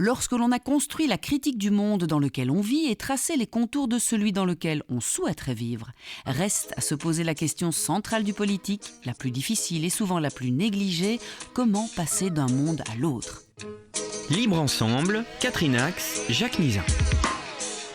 Lorsque l'on a construit la critique du monde dans lequel on vit et tracé les contours de celui dans lequel on souhaiterait vivre, reste à se poser la question centrale du politique, la plus difficile et souvent la plus négligée, comment passer d'un monde à l'autre. Libre Ensemble, Catherine Ax, Jacques Nizan.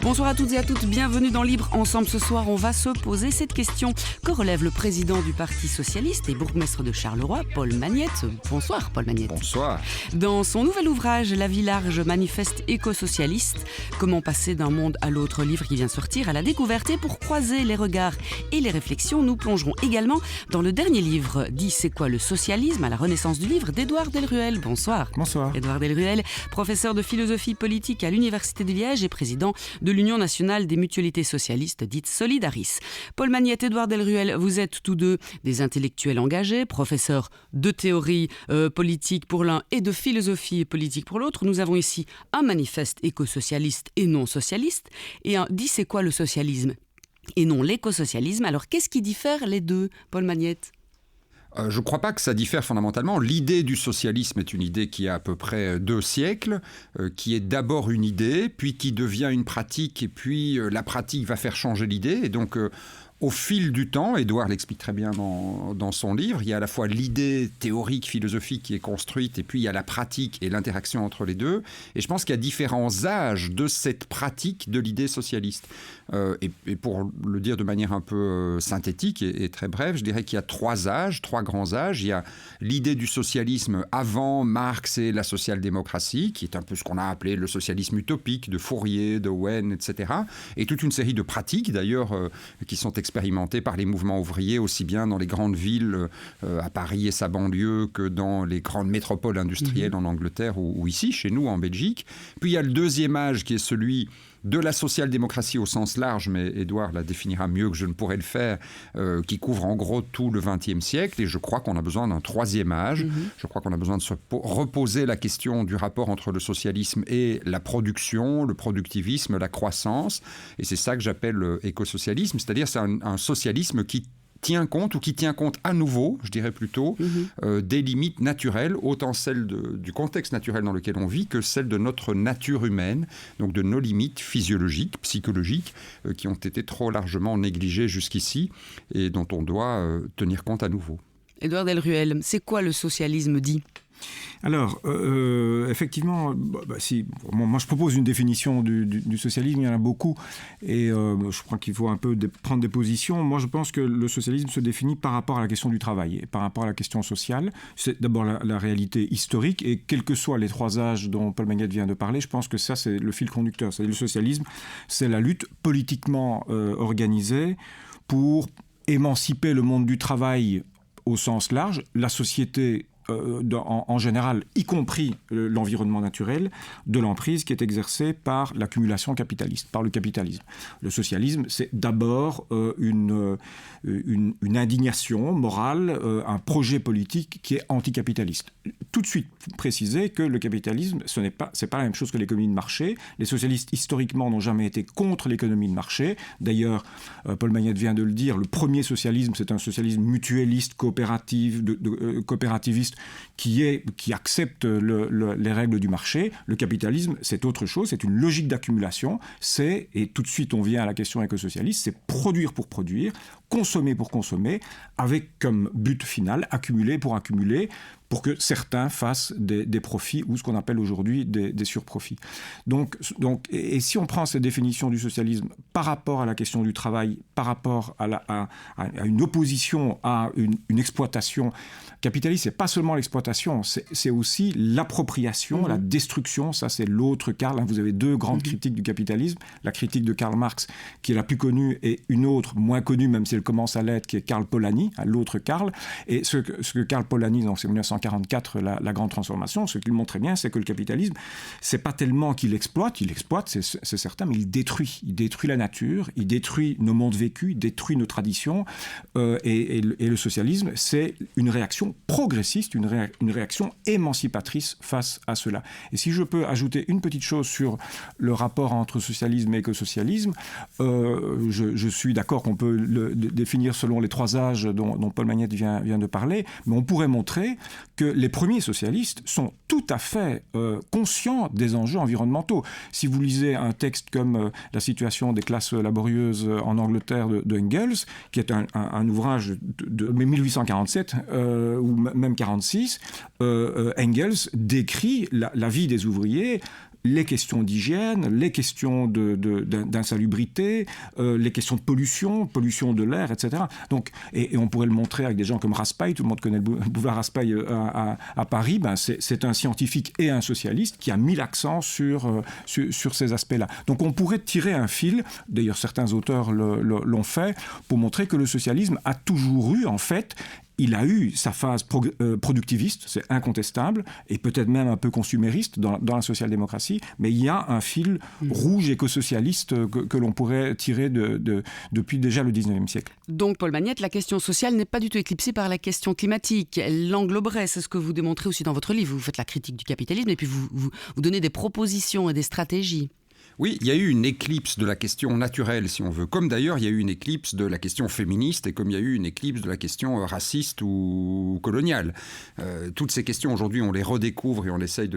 Bonsoir à toutes et à toutes, bienvenue dans Libre Ensemble. Ce soir, on va se poser cette question. Que relève le président du Parti Socialiste et bourgmestre de Charleroi, Paul Magnette. Bonsoir Paul Magnette. Bonsoir. Dans son nouvel ouvrage, La vie large, manifeste éco-socialiste, comment passer d'un monde à l'autre, livre qui vient sortir à la découverte. Et pour croiser les regards et les réflexions, nous plongerons également dans le dernier livre, dit C'est quoi le socialisme, à la renaissance du livre d'Édouard Delruel. Bonsoir. Bonsoir. Édouard Delruel, professeur de philosophie politique à l'Université de Liège et président de l'Union nationale des mutualités socialistes, dite Solidaris. Paul Magnette, Édouard Delruel, vous êtes tous deux des intellectuels engagés, professeurs de théorie politique pour l'un et de philosophie politique pour l'autre. Nous avons ici un manifeste éco-socialiste et non socialiste et un dit c'est quoi le socialisme et non l'éco-socialisme. Alors qu'est-ce qui diffère les deux, Paul Magnette ? Je ne crois pas que ça diffère fondamentalement. L'idée du socialisme est une idée qui a à peu près 2 siècles, qui est d'abord une idée, puis qui devient une pratique, et puis la pratique va faire changer l'idée. Et donc, au fil du temps, Édouard l'explique très bien dans son livre, il y a à la fois l'idée théorique, philosophique qui est construite, et puis il y a la pratique et l'interaction entre les deux. Et je pense qu'il y a différents âges de cette pratique de l'idée socialiste. Et pour le dire de manière un peu synthétique et très brève, je dirais qu'il y a 3 âges, 3 grands âges. Il y a l'idée du socialisme avant Marx et la social-démocratie, qui est un peu ce qu'on a appelé le socialisme utopique de Fourier, de Owen, etc. Et toute une série de pratiques, d'ailleurs, qui sont expérimentées par les mouvements ouvriers, aussi bien dans les grandes villes, à Paris et sa banlieue, que dans les grandes métropoles industrielles en Angleterre ou ici, chez nous, en Belgique. Puis il y a le deuxième âge qui est celui de la social-démocratie au sens large, mais Édouard la définira mieux que je ne pourrais le faire, qui couvre en gros tout le XXe siècle. Et je crois qu'on a besoin d'un troisième âge. Je crois qu'on a besoin de se reposer la question du rapport entre le socialisme et la production, le productivisme, la croissance. Et c'est ça que j'appelle écosocialisme, c'est-à-dire c'est un socialisme qui tient compte, ou qui tient compte à nouveau, je dirais plutôt, des limites naturelles, autant celles du contexte naturel dans lequel on vit que celles de notre nature humaine, donc de nos limites physiologiques, psychologiques, qui ont été trop largement négligées jusqu'ici et dont on doit tenir compte à nouveau. Édouard Delruel, c'est quoi le socialisme dit ? Alors, effectivement, moi je propose une définition du socialisme, il y en a beaucoup, et je crois qu'il faut un peu prendre des positions. Moi je pense que le socialisme se définit par rapport à la question du travail, et par rapport à la question sociale. C'est d'abord la réalité historique, et quels que soient les 3 âges dont Paul Magnette vient de parler, je pense que ça c'est le fil conducteur. C'est-à-dire le socialisme, c'est la lutte politiquement organisée pour émanciper le monde du travail au sens large, la société en général, y compris l'environnement naturel, de l'emprise qui est exercée par l'accumulation capitaliste, par le capitalisme. Le socialisme, c'est d'abord une indignation morale, un projet politique qui est anticapitaliste. Tout de suite préciser que le capitalisme, c'est pas la même chose que l'économie de marché. Les socialistes, historiquement, n'ont jamais été contre l'économie de marché. D'ailleurs, Paul Magnette vient de le dire, le premier socialisme, c'est un socialisme mutualiste, coopérativiste, qui accepte les règles du marché. Le capitalisme, c'est autre chose, c'est une logique d'accumulation, et tout de suite on vient à la question écosocialiste, c'est produire pour produire, consommer pour consommer, avec comme but final, accumuler pour que certains fassent des profits ou ce qu'on appelle aujourd'hui des surprofits. Donc, et si on prend cette définition du socialisme par rapport à la question du travail, par rapport à une opposition à une exploitation capitaliste, c'est pas seulement l'exploitation, c'est aussi l'appropriation, la destruction. Ça, c'est l'autre Karl. Vous avez 2 grandes critiques du capitalisme. La critique de Karl Marx, qui est la plus connue, et une autre, moins connue, même si elle commence à l'être, qui est Karl Polanyi, l'autre Karl. Et ce que Karl Polanyi, donc c'est 1944, la grande transformation, ce qu'il montre très bien, c'est que le capitalisme, c'est pas tellement qu'il exploite, c'est certain, mais il détruit la nature, il détruit nos mondes vécus, il détruit nos traditions, et le socialisme, c'est une réaction progressiste, une réaction émancipatrice face à cela. Et si je peux ajouter une petite chose sur le rapport entre socialisme et écosocialisme, je suis d'accord qu'on peut définir selon les 3 âges dont Paul Magnette vient de parler, mais on pourrait montrer que les premiers socialistes sont tout à fait conscients des enjeux environnementaux. Si vous lisez un texte comme La situation des classes laborieuses en Angleterre de Engels, qui est un ouvrage de 1847 ou même 46, Engels décrit la vie des ouvriers, les questions d'hygiène, les questions d'insalubrité, les questions de pollution de l'air, etc. Donc, et on pourrait le montrer avec des gens comme Raspail, tout le monde connaît le boulevard Raspail à Paris, c'est un scientifique et un socialiste qui a mis l'accent sur ces aspects-là. Donc on pourrait tirer un fil, d'ailleurs certains auteurs l'ont fait, pour montrer que le socialisme a toujours eu, en fait, il a eu sa phase productiviste, c'est incontestable, et peut-être même un peu consumériste dans la social-démocratie, mais il y a un fil rouge éco-socialiste que l'on pourrait tirer depuis déjà le 19e siècle. Donc, Paul Magnette, la question sociale n'est pas du tout éclipsée par la question climatique. Elle l'engloberait, c'est ce que vous démontrez aussi dans votre livre. Vous faites la critique du capitalisme et puis vous donnez des propositions et des stratégies. Oui, il y a eu une éclipse de la question naturelle, si on veut. Comme d'ailleurs, il y a eu une éclipse de la question féministe et comme il y a eu une éclipse de la question raciste ou coloniale. Toutes ces questions, aujourd'hui, on les redécouvre et on essaye de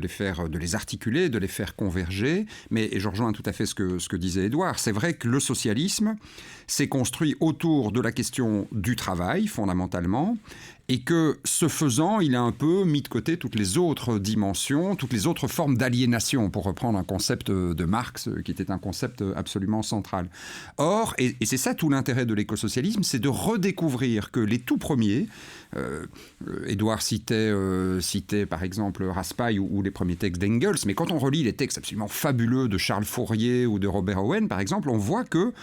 les articuler, de les faire converger. Et je rejoins tout à fait ce que disait Édouard. C'est vrai que le socialisme s'est construit autour de la question du travail, fondamentalement, et que, ce faisant, il a un peu mis de côté toutes les autres dimensions, toutes les autres formes d'aliénation, pour reprendre un concept de Marx, qui était un concept absolument central. Or, et c'est ça tout l'intérêt de l'écosocialisme, c'est de redécouvrir que les tout premiers, Édouard citait par exemple Raspail ou les premiers textes d'Engels, mais quand on relit les textes absolument fabuleux de Charles Fourier ou de Robert Owen, par exemple, on voit qu'eux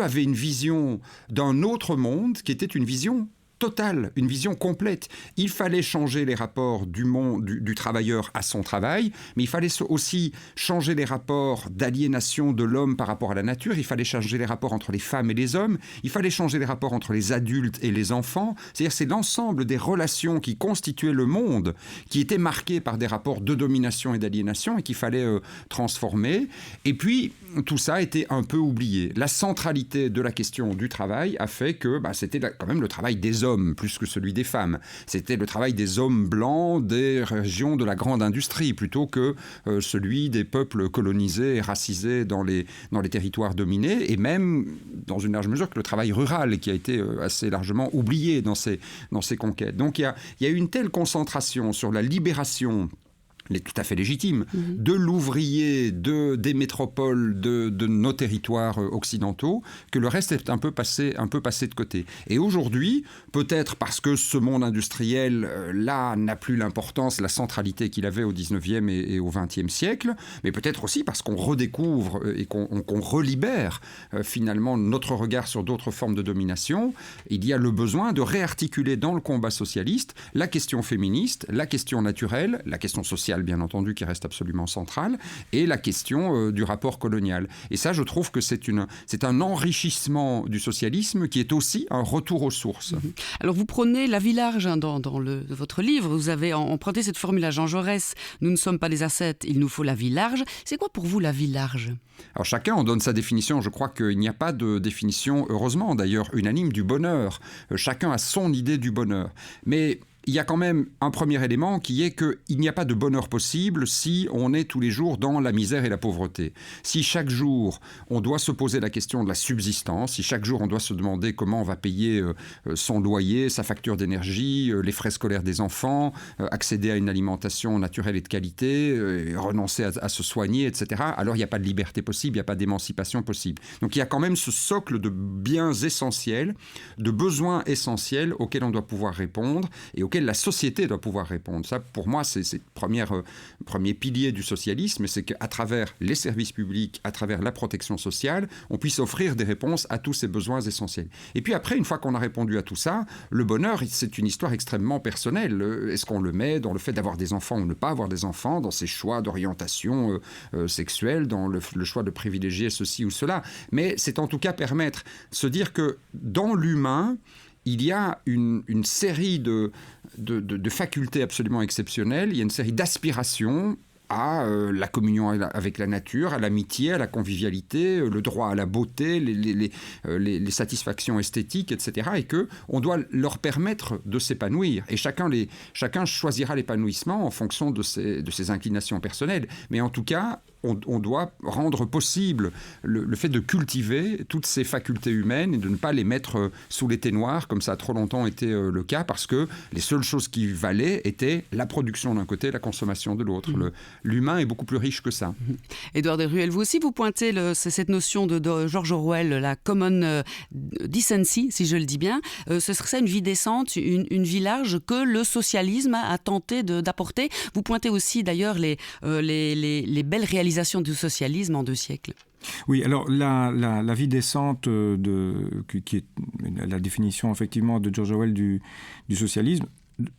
avaient une vision d'un autre monde qui était une vision totale, une vision complète. Il fallait changer les rapports du travailleur à son travail, mais il fallait aussi changer les rapports d'aliénation de l'homme par rapport à la nature, il fallait changer les rapports entre les femmes et les hommes, il fallait changer les rapports entre les adultes et les enfants. C'est-à-dire c'est l'ensemble des relations qui constituaient le monde, qui étaient marquées par des rapports de domination et d'aliénation et qu'il fallait transformer. Et puis, tout ça a été un peu oublié. La centralité de la question du travail a fait que c'était quand même le travail des hommes plus que celui des femmes. C'était le travail des hommes blancs des régions de la grande industrie plutôt que celui des peuples colonisés et racisés dans les territoires dominés, et même dans une large mesure que le travail rural qui a été assez largement oublié dans ces conquêtes. Donc il y a eu une telle concentration sur la libération, elle est tout à fait légitime, de l'ouvrier, des métropoles, de nos territoires occidentaux, que le reste est un peu passé de côté. Et aujourd'hui, peut-être parce que ce monde industriel, là, n'a plus l'importance, la centralité qu'il avait au 19e et au 20e siècle, mais peut-être aussi parce qu'on redécouvre et qu'on relibère finalement notre regard sur d'autres formes de domination, il y a le besoin de réarticuler dans le combat socialiste la question féministe, la question naturelle, la question sociale, bien entendu, qui reste absolument centrale, et la question du rapport colonial. Et ça, je trouve que c'est un enrichissement du socialisme qui est aussi un retour aux sources. Alors, vous prenez la vie large dans votre livre. Vous avez emprunté cette formule à Jean Jaurès. Nous ne sommes pas des ascètes, il nous faut la vie large. C'est quoi pour vous la vie large ? Alors, chacun en donne sa définition. Je crois qu'il n'y a pas de définition, heureusement d'ailleurs, unanime du bonheur. Chacun a son idée du bonheur. Mais il y a quand même un premier élément qui est qu'il n'y a pas de bonheur possible si on est tous les jours dans la misère et la pauvreté. Si chaque jour, on doit se poser la question de la subsistance, si chaque jour, on doit se demander comment on va payer son loyer, sa facture d'énergie, les frais scolaires des enfants, accéder à une alimentation naturelle et de qualité, renoncer à se soigner, etc., alors il n'y a pas de liberté possible, il n'y a pas d'émancipation possible. Donc il y a quand même ce socle de biens essentiels, de besoins essentiels auxquels on doit pouvoir répondre et auquel la société doit pouvoir répondre. Ça, pour moi, c'est le premier pilier du socialisme, c'est qu'à travers les services publics, à travers la protection sociale, on puisse offrir des réponses à tous ces besoins essentiels. Et puis après, une fois qu'on a répondu à tout ça, le bonheur, c'est une histoire extrêmement personnelle. Est-ce qu'on le met dans le fait d'avoir des enfants ou ne pas avoir des enfants, dans ses choix d'orientation sexuelle, dans le choix de privilégier ceci ou cela? Mais c'est en tout cas permettre, se dire que dans l'humain, il y a une série de facultés absolument exceptionnelles, il y a une série d'aspirations à la communion avec la nature, à l'amitié, à la convivialité, le droit à la beauté, les satisfactions esthétiques, etc. Et qu'on doit leur permettre de s'épanouir. Et chacun choisira l'épanouissement en fonction de ses inclinations personnelles. Mais en tout cas, on doit rendre possible le fait de cultiver toutes ces facultés humaines et de ne pas les mettre sous l'été noir, comme ça a trop longtemps été le cas, parce que les seules choses qui valaient étaient la production d'un côté, la consommation de l'autre. L'humain est beaucoup plus riche que ça. Édouard Delruel, vous aussi, vous pointez cette notion de George Orwell, la common decency, si je le dis bien. Ce serait ça, une vie décente, une vie large que le socialisme a tenté d'apporter. Vous pointez aussi d'ailleurs les belles réalisations du socialisme en 2 siècles. Oui, alors la vie décente, qui est la définition effectivement de George Orwell du socialisme,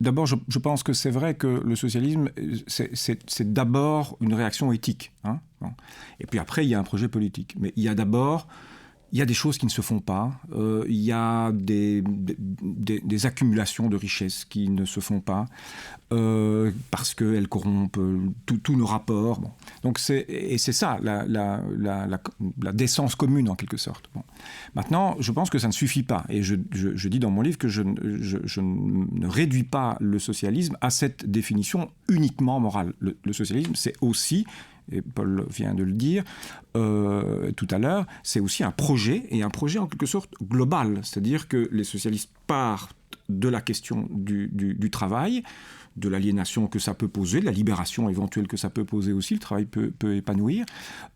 d'abord je pense que c'est vrai que le socialisme, c'est d'abord une réaction éthique. Hein, bon. Et puis après, il y a un projet politique. Mais il y a des choses qui ne se font pas, il y a des accumulations de richesses qui ne se font pas, parce qu'elles corrompent tous nos rapports. Bon. Donc c'est ça, la décence commune en quelque sorte. Bon. Maintenant, je pense que ça ne suffit pas. Et je dis dans mon livre que je ne réduis pas le socialisme à cette définition uniquement morale. Le socialisme, c'est aussi, et Paul vient de le dire tout à l'heure, c'est aussi un projet, et un projet en quelque sorte global. C'est-à-dire que les socialistes partent de la question du travail, de l'aliénation que ça peut poser, de la libération éventuelle que ça peut poser aussi, le travail peut épanouir,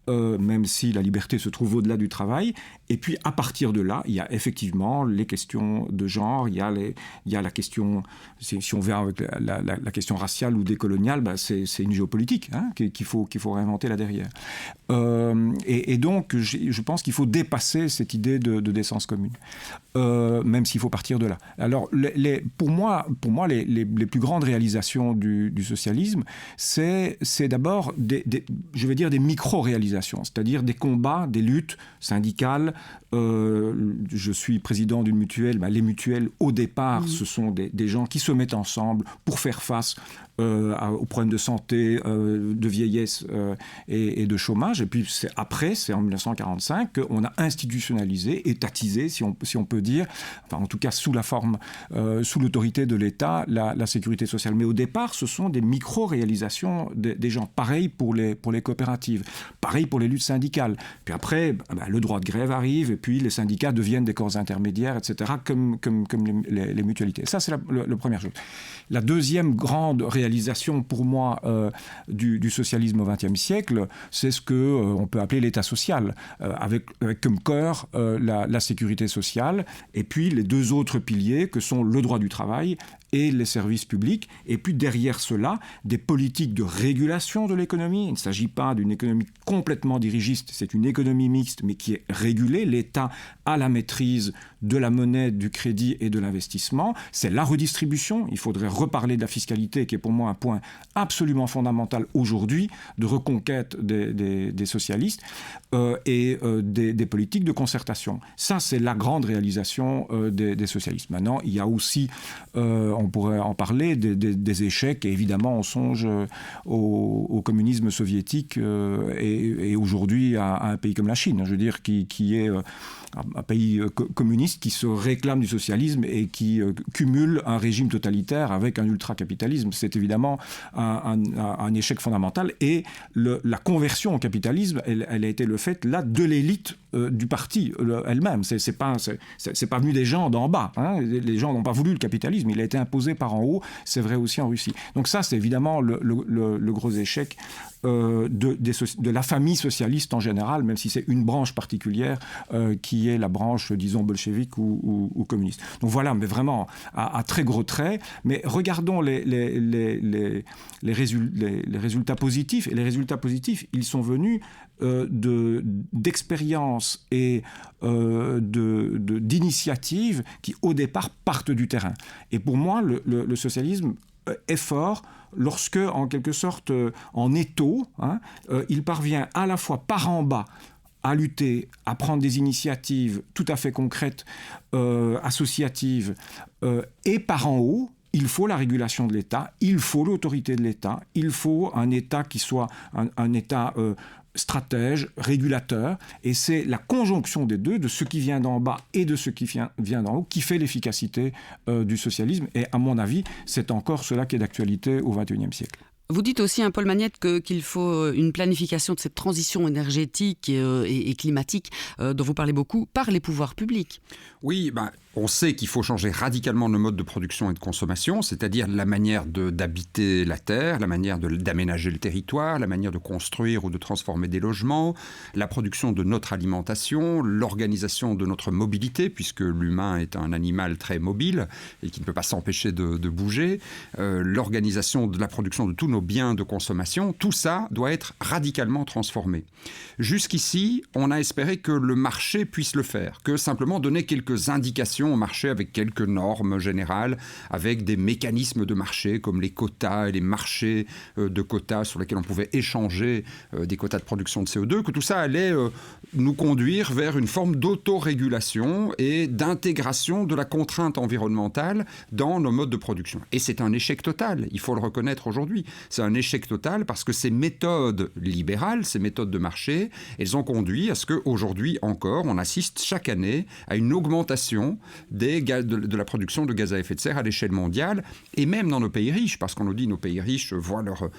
même si la liberté se trouve au-delà du travail. Et puis à partir de là, il y a effectivement les questions de genre, il y a la question, si on vient avec la question raciale ou décoloniale, bah c'est une géopolitique qu'il faut réinventer là derrière. Et donc je pense qu'il faut dépasser cette idée de décence commune, même s'il faut partir de là. Alors pour moi les plus grandes réalisations du socialisme, c'est d'abord je vais dire des micro-réalisations, c'est-à-dire des combats, des luttes syndicales. Je suis président d'une mutuelle. Les mutuelles, au départ, ce sont des gens qui se mettent ensemble pour faire face aux problèmes de santé, de vieillesse et de chômage. Et puis c'est en 1945 qu'on a institutionnalisé, étatisé, si on peut dire, enfin en tout cas sous l'autorité de l'État, la sécurité sociale. Mais au départ, ce sont des micro-réalisations des gens. Pareil pour les coopératives, pareil pour les luttes syndicales. Puis après, le droit de grève arrive, et puis les syndicats deviennent des corps intermédiaires, etc., comme les mutualités. Ça, c'est la première chose. La deuxième grande réalisation pour moi du socialisme au XXe siècle, c'est ce qu'on peut appeler l'État social, avec comme cœur la sécurité sociale, et puis les 2 autres piliers que sont le droit du travail et les services publics. Et puis derrière cela, des politiques de régulation de l'économie. Il ne s'agit pas d'une économie complètement dirigiste, c'est une économie mixte, mais qui est régulée. L'État a la maîtrise de la monnaie, du crédit et de l'investissement. C'est la redistribution. Il faudrait reparler de la fiscalité, qui est pour moi un point absolument fondamental aujourd'hui de reconquête des socialistes, et des politiques de concertation. Ça, c'est la grande réalisation des socialistes. Maintenant, il y a aussi, on pourrait en parler, des échecs, et évidemment, on songe au communisme soviétique et aujourd'hui à un pays comme la Chine, je veux dire, qui est un pays communiste qui se réclame du socialisme et qui cumule un régime totalitaire avec un ultra-capitalisme. C'est évidemment un échec fondamental, et la conversion au capitalisme, elle a été le fait là de l'élite du parti elle-même. C'est pas venu des gens d'en bas. Les gens n'ont pas voulu le capitalisme, il a été imposé par en haut. C'est vrai aussi en Russie. Donc ça, c'est évidemment le gros échec de la famille socialiste en général, même si c'est une branche particulière qui est la branche, disons, bolchevique ou communiste. Donc voilà, mais vraiment à très gros traits. Mais regardons les résultats positifs. Et les résultats positifs, ils sont venus d'expériences et d'initiatives qui, au départ, partent du terrain. Et pour moi, le socialisme est fort lorsque, en quelque sorte, en étau, il parvient à la fois par en bas à lutter, à prendre des initiatives tout à fait concrètes, associatives, et par en haut, il faut la régulation de l'État, il faut l'autorité de l'État, il faut un État qui soit un État stratège, régulateur, et c'est la conjonction des deux, de ce qui vient d'en bas et de ce qui vient d'en haut, qui fait l'efficacité du socialisme. Et à mon avis, c'est encore cela qui est d'actualité au XXIe siècle. Vous dites aussi, Paul Magnette, qu'il faut une planification de cette transition énergétique et climatique dont vous parlez beaucoup par les pouvoirs publics. Oui, on sait qu'il faut changer radicalement nos modes de production et de consommation, c'est-à-dire la manière d'habiter la terre, la manière d'aménager le territoire, la manière de construire ou de transformer des logements, la production de notre alimentation, l'organisation de notre mobilité, puisque l'humain est un animal très mobile et qui ne peut pas s'empêcher de bouger, l'organisation de la production de tous nos biens de consommation, tout ça doit être radicalement transformé. Jusqu'ici, on a espéré que le marché puisse le faire, que simplement donner quelques indications au marché avec quelques normes générales, avec des mécanismes de marché comme les quotas et les marchés de quotas sur lesquels on pouvait échanger des quotas de production de CO2, que tout ça allait nous conduire vers une forme d'autorégulation et d'intégration de la contrainte environnementale dans nos modes de production. Et c'est un échec total, il faut le reconnaître aujourd'hui. C'est un échec total parce que ces méthodes libérales, ces méthodes de marché, elles ont conduit à ce qu'aujourd'hui encore, on assiste chaque année à une augmentation de la production de gaz à effet de serre à l'échelle mondiale, et même dans nos pays riches, parce qu'on nous dit que nos pays riches voient leur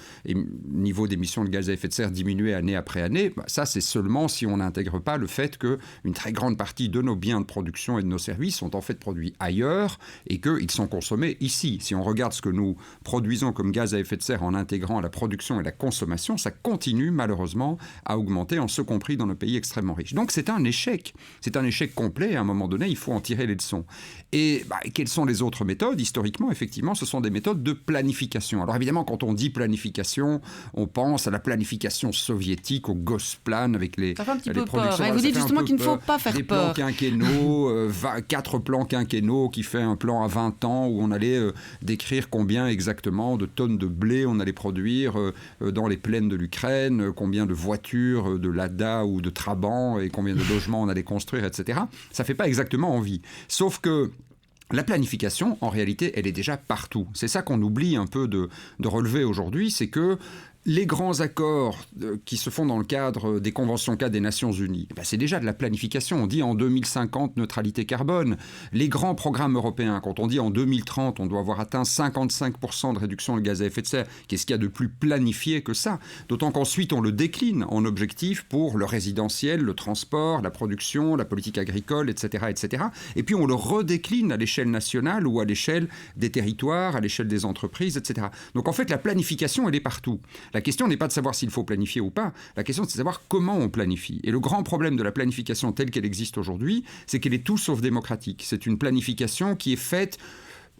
niveau d'émissions de gaz à effet de serre diminuer année après année. Ça, c'est seulement si on n'intègre pas le fait qu'une très grande partie de nos biens de production et de nos services sont en fait produits ailleurs et qu'ils sont consommés ici. Si on regarde ce que nous produisons comme gaz à effet de serre en intégrant la production et la consommation, ça continue malheureusement à augmenter, en ce compris dans nos pays extrêmement riches. Donc c'est un échec. C'est un échec complet. À un moment donné, il faut en tirer les leçons. Et quelles sont les autres méthodes ? Historiquement, effectivement, ce sont des méthodes de planification. Alors évidemment, quand on dit planification, on pense à la planification soviétique, au Gosplan, avec les ça fait un petit les peu productions. peur. Et vous dites justement qu'il ne faut pas faire des peur. Plans quinquennaux, 4 plans quinquennaux qui fait un plan à 20 ans où on allait décrire combien exactement de tonnes de blé on allait produire dans les plaines de l'Ukraine, combien de voitures, de Lada ou de Trabant et combien de logements on allait construire, etc. Ça ne fait pas exactement envie. Sauf que la planification, en réalité, elle est déjà partout. C'est ça qu'on oublie un peu de relever aujourd'hui, c'est que les grands accords qui se font dans le cadre des conventions cadres des Nations Unies, c'est déjà de la planification. On dit en 2050 neutralité carbone. Les grands programmes européens, quand on dit en 2030 on doit avoir atteint 55% de réduction de gaz à effet de serre, qu'est-ce qu'il y a de plus planifié que ça ? D'autant qu'ensuite on le décline en objectifs pour le résidentiel, le transport, la production, la politique agricole, etc., etc. Et puis on le redécline à l'échelle nationale ou à l'échelle des territoires, à l'échelle des entreprises, etc. Donc en fait la planification elle est partout. La question n'est pas de savoir s'il faut planifier ou pas, la question c'est de savoir comment on planifie. Et le grand problème de la planification telle qu'elle existe aujourd'hui, c'est qu'elle est tout sauf démocratique. C'est une planification qui est faite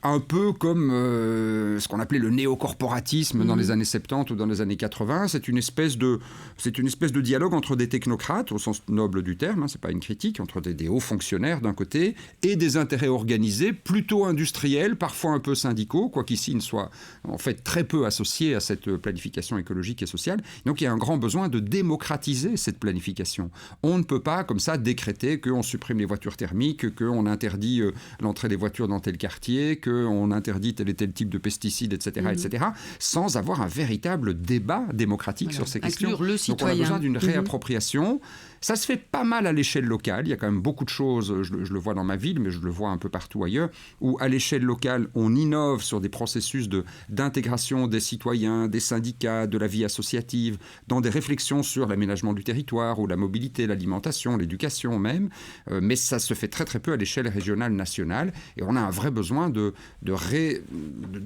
un peu comme ce qu'on appelait le néocorporatisme dans les années 70 ou dans les années 80. C'est une espèce de dialogue entre des technocrates, au sens noble du terme, c'est pas une critique, entre des hauts fonctionnaires d'un côté et des intérêts organisés, plutôt industriels, parfois un peu syndicaux, quoiqu'ici ils ne soient en fait très peu associés à cette planification écologique et sociale. Donc il y a un grand besoin de démocratiser cette planification. On ne peut pas comme ça décréter qu'on supprime les voitures thermiques, qu'on interdit l'entrée des voitures dans tel quartier, qu'on interdit tel et tel type de pesticides, etc., etc., sans avoir un véritable débat démocratique sur ces questions. Inclure le citoyen. Donc on a besoin d'une réappropriation. Ça se fait pas mal à l'échelle locale. Il y a quand même beaucoup de choses, je le vois dans ma ville, mais je le vois un peu partout ailleurs, où à l'échelle locale, on innove sur des processus d'intégration des citoyens, des syndicats, de la vie associative, dans des réflexions sur l'aménagement du territoire, ou la mobilité, l'alimentation, l'éducation même. Mais ça se fait très très peu à l'échelle régionale, nationale. Et on a un vrai besoin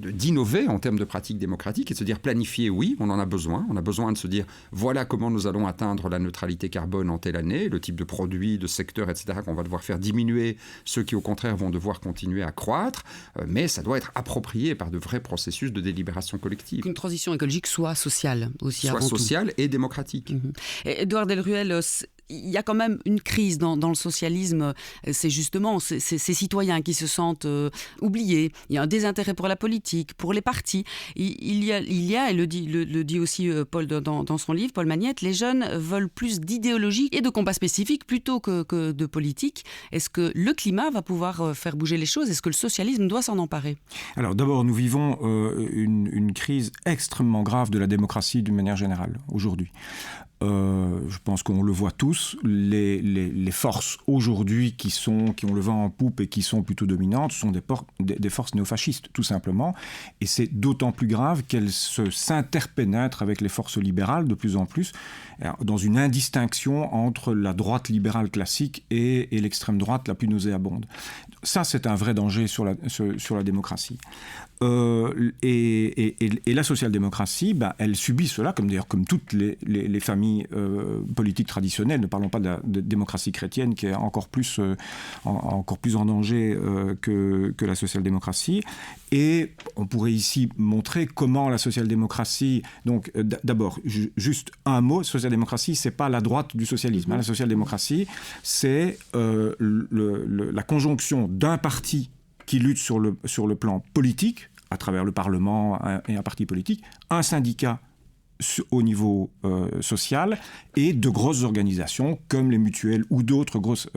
d'innover en termes de pratiques démocratiques et de se dire planifier, oui, on en a besoin. On a besoin de se dire, voilà comment nous allons atteindre la neutralité carbone en telle année, le type de produits, de secteurs, etc., qu'on va devoir faire diminuer, ceux qui au contraire vont devoir continuer à croître, mais ça doit être approprié par de vrais processus de délibération collective. Qu'une transition écologique soit sociale aussi. Soit sociale et démocratique. Édouard Delruel, il y a quand même une crise dans le socialisme. C'est justement ces citoyens qui se sentent oubliés. Il y a un désintérêt pour la politique, pour les partis. Il y a, et le dit aussi Paul dans son livre, Paul Magnette, les jeunes veulent plus d'idéologie et de combats spécifiques plutôt que de politique. Est-ce que le climat va pouvoir faire bouger les choses ? Est-ce que le socialisme doit s'en emparer ? Alors d'abord, nous vivons une crise extrêmement grave de la démocratie d'une manière générale aujourd'hui. Je pense qu'on le voit tous, les forces aujourd'hui qui ont le vent en poupe et qui sont plutôt dominantes sont des forces néofascistes, tout simplement. Et c'est d'autant plus grave qu'elles s'interpénètrent avec les forces libérales de plus en plus, dans une indistinction entre la droite libérale classique et l'extrême droite la plus nauséabonde. Ça, c'est un vrai danger sur la démocratie. Et la social-démocratie, elle subit cela, comme toutes les familles politiques traditionnelles. Ne parlons pas de la démocratie chrétienne qui est encore plus en danger que la social-démocratie. Et on pourrait ici montrer comment la social-démocratie... Donc d'abord, juste un mot, social-démocratie, c'est pas la droite du socialisme. La social-démocratie, c'est la conjonction d'un parti qui lutte sur le plan politique, à travers le Parlement et un parti politique, un syndicat au niveau social et de grosses organisations comme les mutuelles ou d'autres grosses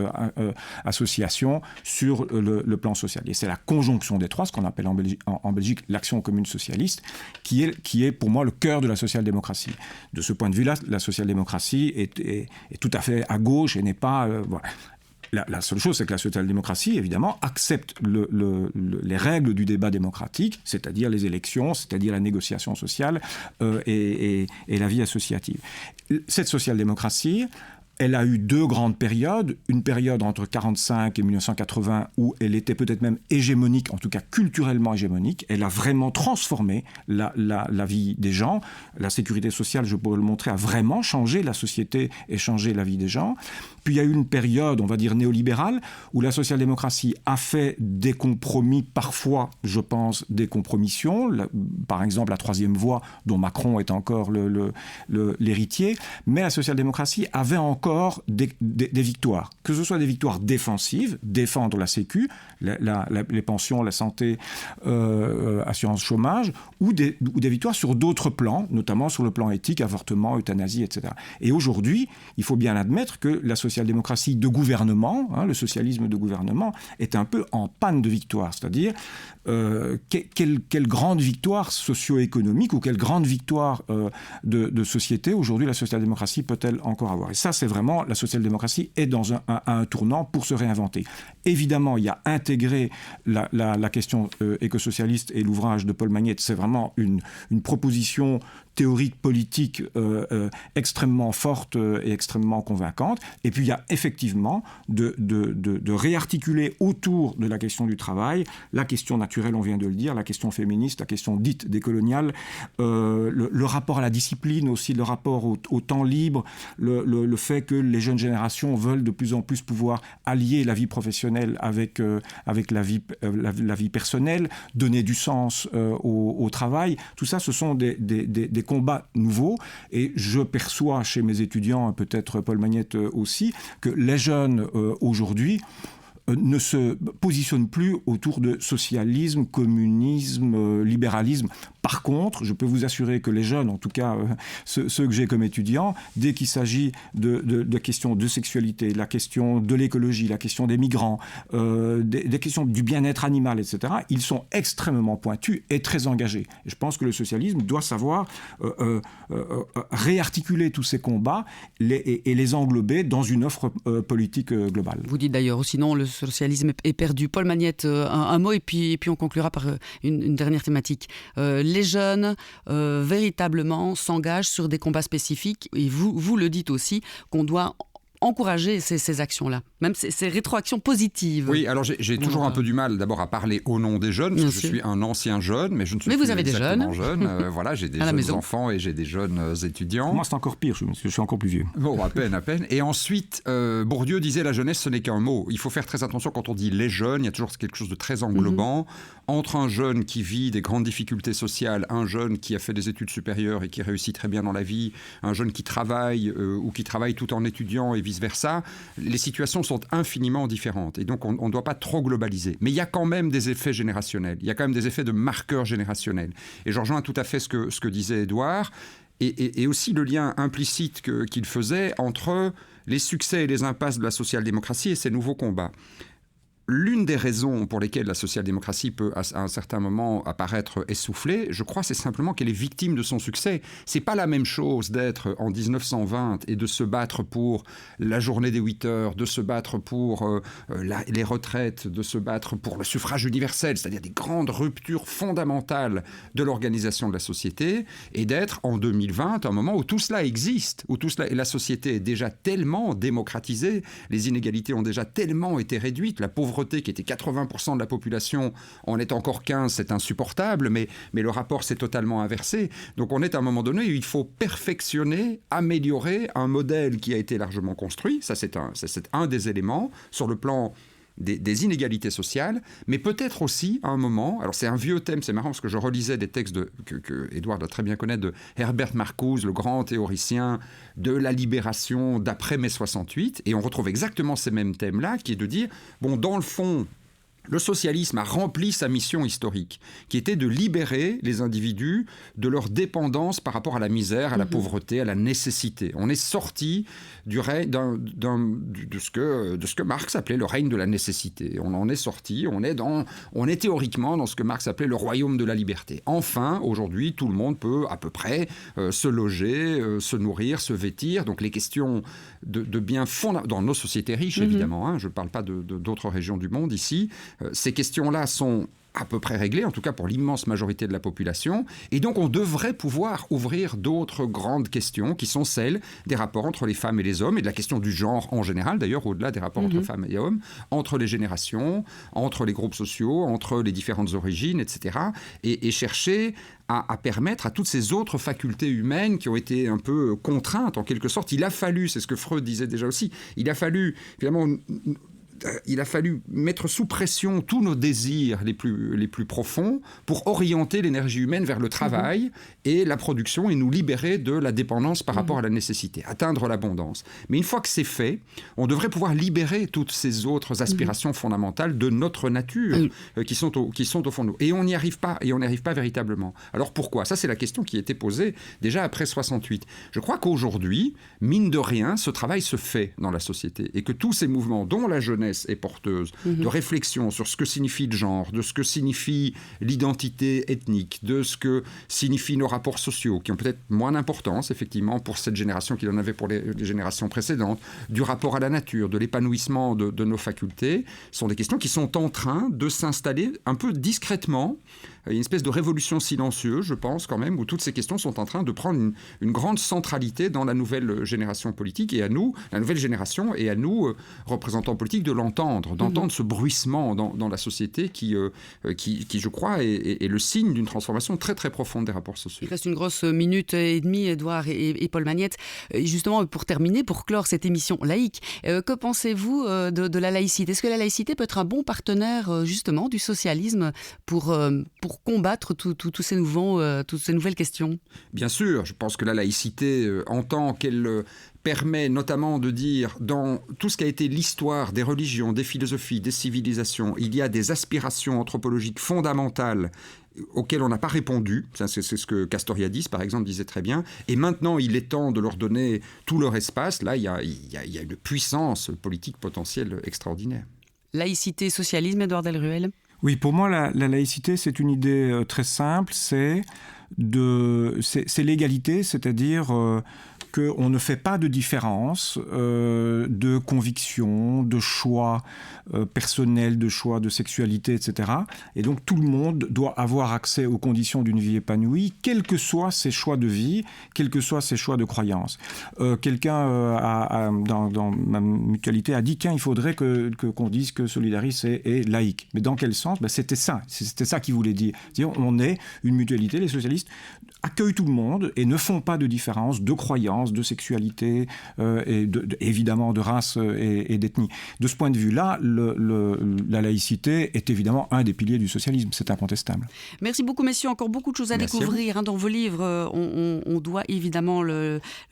associations sur le plan social. Et c'est la conjonction des trois, ce qu'on appelle en Belgique l'action commune socialiste, qui est pour moi le cœur de la social-démocratie. De ce point de vue-là, la social-démocratie est tout à fait à gauche et n'est pas... voilà. La seule chose, c'est que la social-démocratie, évidemment, accepte les règles du débat démocratique, c'est-à-dire les élections, c'est-à-dire la négociation sociale et la vie associative. Cette social-démocratie, elle a eu deux grandes périodes. Une période entre 1945 et 1980 où elle était peut-être même hégémonique, en tout cas culturellement hégémonique. Elle a vraiment transformé la vie des gens. La sécurité sociale, je pourrais le montrer, a vraiment changé la société et changé la vie des gens. Puis il y a eu une période, on va dire, néolibérale, où la social-démocratie a fait des compromis, parfois, je pense, des compromissions. Par exemple, la troisième voie, dont Macron est encore l'héritier. Mais la social-démocratie avait encore des victoires, que ce soit des victoires défensives, défendre la sécu, les pensions, la santé, assurance chômage, ou des victoires sur d'autres plans, notamment sur le plan éthique, avortement, euthanasie, etc. Et aujourd'hui, il faut bien admettre que la social-démocratie de gouvernement, le socialisme de gouvernement, est un peu en panne de victoire, c'est-à-dire quelle grande victoire socio-économique ou quelle grande victoire de société aujourd'hui la social-démocratie peut-elle encore avoir. Et ça, c'est vraiment, la social-démocratie est dans un tournant pour se réinventer. Évidemment, il y a intégré la question éco-socialiste et l'ouvrage de Paul Magnette, c'est vraiment une proposition théorique, politique extrêmement forte et extrêmement convaincante. Et puis il y a effectivement de réarticuler autour de la question du travail, la question naturelle, on vient de le dire, la question féministe, la question dite décoloniale, le rapport à la discipline aussi, le rapport au temps libre, le fait que les jeunes générations veulent de plus en plus pouvoir allier la vie professionnelle avec la vie personnelle, donner du sens au travail. Tout ça, ce sont des combats nouveaux, et je perçois chez mes étudiants, peut-être Paul Magnette aussi, que les jeunes aujourd'hui ne se positionnent plus autour de socialisme, communisme, libéralisme. Par contre, je peux vous assurer que les jeunes, en tout cas ceux que j'ai comme étudiants, dès qu'il s'agit de questions de sexualité, la question de l'écologie, la question des migrants, des questions du bien-être animal, etc., ils sont extrêmement pointus et très engagés. Et je pense que le socialisme doit savoir réarticuler tous ces combats et les englober dans une offre politique globale. Vous dites d'ailleurs, sinon le socialisme est perdu. Paul Magnette, un mot et puis on conclura par une dernière thématique. Les jeunes véritablement s'engagent sur des combats spécifiques, et vous le dites aussi, qu'on doit encourager ces actions-là, même ces rétroactions positives. Oui, alors j'ai toujours un peu du mal d'abord à parler au nom des jeunes, parce que je suis un ancien jeune, mais je ne suis plus exactement jeune. Voilà, j'ai des jeunes enfants et j'ai des jeunes étudiants. Moi, c'est encore pire, je suis encore plus vieux. Bon, à peine. Et ensuite, Bourdieu disait la jeunesse, ce n'est qu'un mot. Il faut faire très attention quand on dit les jeunes, il y a toujours quelque chose de très englobant. Entre un jeune qui vit des grandes difficultés sociales, un jeune qui a fait des études supérieures et qui réussit très bien dans la vie, un jeune qui travaille ou qui travaille tout en étudiant, évidemment, vice-versa. Les situations sont infiniment différentes et donc on ne doit pas trop globaliser. Mais il y a quand même des effets générationnels, il y a quand même des effets de marqueurs générationnels. Et je rejoins tout à fait ce que disait Édouard et aussi le lien implicite qu'il faisait entre les succès et les impasses de la social-démocratie et ces nouveaux combats. L'une des raisons pour lesquelles la social-démocratie peut, à un certain moment, apparaître essoufflée, je crois, c'est simplement qu'elle est victime de son succès. C'est pas la même chose d'être en 1920 et de se battre pour la journée des 8 heures, de se battre pour les retraites, de se battre pour le suffrage universel, c'est-à-dire des grandes ruptures fondamentales de l'organisation de la société, et d'être en 2020, un moment où tout cela existe, où tout cela, et la société est déjà tellement démocratisée, les inégalités ont déjà tellement été réduites, la pauvreté qui était 80% de la population, en est encore 15%, c'est insupportable, mais le rapport s'est totalement inversé. Donc on est à un moment donné où il faut perfectionner, améliorer un modèle qui a été largement construit, ça c'est un des éléments, sur le plan des inégalités sociales, mais peut-être aussi à un moment, alors c'est un vieux thème, c'est marrant parce que je relisais des textes que Édouard doit très bien connaître, de Herbert Marcuse, le grand théoricien de la libération d'après mai 68, et on retrouve exactement ces mêmes thèmes-là, qui est de dire, bon, dans le fond, le socialisme a rempli sa mission historique, qui était de libérer les individus de leur dépendance par rapport à la misère, à la pauvreté, à la nécessité. On est sorti de ce que Marx appelait le règne de la nécessité. On en est sorti, on est théoriquement dans ce que Marx appelait le royaume de la liberté. Enfin, aujourd'hui, tout le monde peut à peu près se loger, se nourrir, se vêtir. Donc les questions de biens fondamentaux, dans nos sociétés riches évidemment, je ne parle pas d'autres régions du monde ici, ces questions-là sont à peu près réglées, en tout cas pour l'immense majorité de la population. Et donc on devrait pouvoir ouvrir d'autres grandes questions qui sont celles des rapports entre les femmes et les hommes et de la question du genre en général, d'ailleurs au-delà des rapports entre femmes et hommes, entre les générations, entre les groupes sociaux, entre les différentes origines, etc. Et chercher à permettre à toutes ces autres facultés humaines qui ont été un peu contraintes en quelque sorte. Il a fallu, c'est ce que Freud disait déjà aussi, il a fallu mettre sous pression tous nos désirs les plus profonds pour orienter l'énergie humaine vers le travail et la production et nous libérer de la dépendance par rapport à la nécessité, atteindre l'abondance. Mais une fois que c'est fait, on devrait pouvoir libérer toutes ces autres aspirations fondamentales de notre nature qui sont au fond de nous. Et on n'y arrive pas, véritablement. Alors pourquoi ? Ça, c'est la question qui a été posée déjà après 68. Je crois qu'aujourd'hui, mine de rien, ce travail se fait dans la société et que tous ces mouvements, dont la jeunesse est porteuse de réflexion sur ce que signifie le genre, de ce que signifie l'identité ethnique, de ce que signifient nos rapports sociaux, qui ont peut-être moins d'importance, effectivement, pour cette génération qu'il en avait pour les générations précédentes, du rapport à la nature, de l'épanouissement de nos facultés, sont des questions qui sont en train de s'installer un peu discrètement. Il y a une espèce de révolution silencieuse, je pense, quand même, où toutes ces questions sont en train de prendre une grande centralité dans la nouvelle génération politique et à nous, la nouvelle génération, et à nous, représentants politiques, d'entendre ce bruissement dans la société qui, je crois, est le signe d'une transformation très, très profonde des rapports sociaux. Il reste une grosse minute et demie, Édouard et Paul Magnette. Justement, pour terminer, pour clore cette émission laïque, que pensez-vous de la laïcité ? Est-ce que la laïcité peut être un bon partenaire, justement, du socialisme pour combattre toutes ces nouvelles questions ? Bien sûr, je pense que la laïcité, en tant qu'elle permet notamment de dire, dans tout ce qui a été l'histoire des religions, des philosophies, des civilisations, il y a des aspirations anthropologiques fondamentales auxquelles on n'a pas répondu. C'est ce que Castoriadis, par exemple, disait très bien. Et maintenant, il est temps de leur donner tout leur espace. Là, il y a une puissance politique potentielle extraordinaire. Laïcité, socialisme, Édouard Delruel ? Oui, pour moi, la laïcité, c'est une idée très simple. C'est l'égalité, c'est-à-dire qu'on ne fait pas de différence de conviction, de choix personnel, de choix de sexualité, etc. Et donc tout le monde doit avoir accès aux conditions d'une vie épanouie, quels que soient ses choix de vie, quels que soient ses choix de croyance. Quelqu'un dans ma mutualité a dit « Tiens, il faudrait qu'on dise que Solidaris est laïque ». Mais dans quel sens ? C'était ça qu'il voulait dire. C'est-à-dire, on est une mutualité, les socialistes, accueillent tout le monde et ne font pas de différence de croyance, de sexualité et évidemment de race et d'ethnie. De ce point de vue-là, la laïcité est évidemment un des piliers du socialisme, c'est incontestable. Merci beaucoup messieurs, encore beaucoup de choses à découvrir dans vos livres. On doit évidemment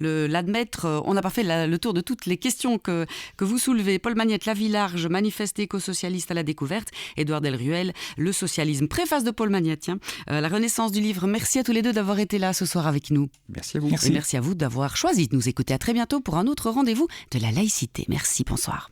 l'admettre. On n'a pas fait le tour de toutes les questions que vous soulevez. Paul Magnette, La Vie large, manifeste éco-socialiste à la découverte. Édouard Delruel, Le socialisme. Préface de Paul Magnette, la renaissance du livre. Merci à tous les deux d'avoir été là ce soir avec nous. Merci à vous. Merci à vous d'avoir choisi de nous écouter. À très bientôt pour un autre rendez-vous de la laïcité. Merci, bonsoir.